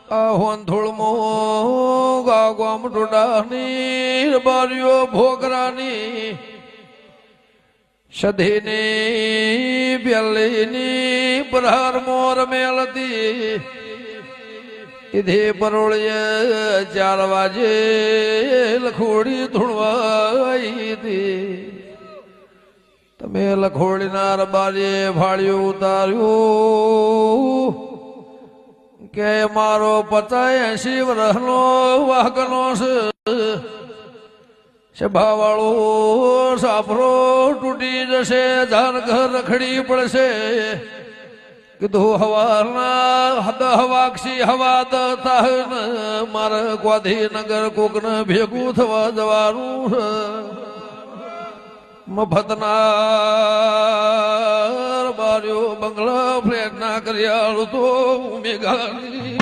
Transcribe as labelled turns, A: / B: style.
A: હોંધુળમો ગામ ટોડાની બારીઓ ભોગરાની સધીની બેલીની પ્રહાર મોર મેલતી ઇધે પરોળીએ 4 વાજે લખોડી ધૂણવાઈ હતી તમે લખોડીના રબારીએ ભાળ્યું ઉતાર્યું કે મારો 85 વર્ષનો વાહકનો છે સભાવાળો સાફરો તૂટી જશે જાન ઘર રખડી પડશે કીધું હવારના 10 વાગશી હવા દતા મારે ગાંધીનગર કોકને ભેગું થવા જવાનું છે મફતના બાર્યો બંગલા ફ્લેટ ના કર્યાળું તો મેઘાની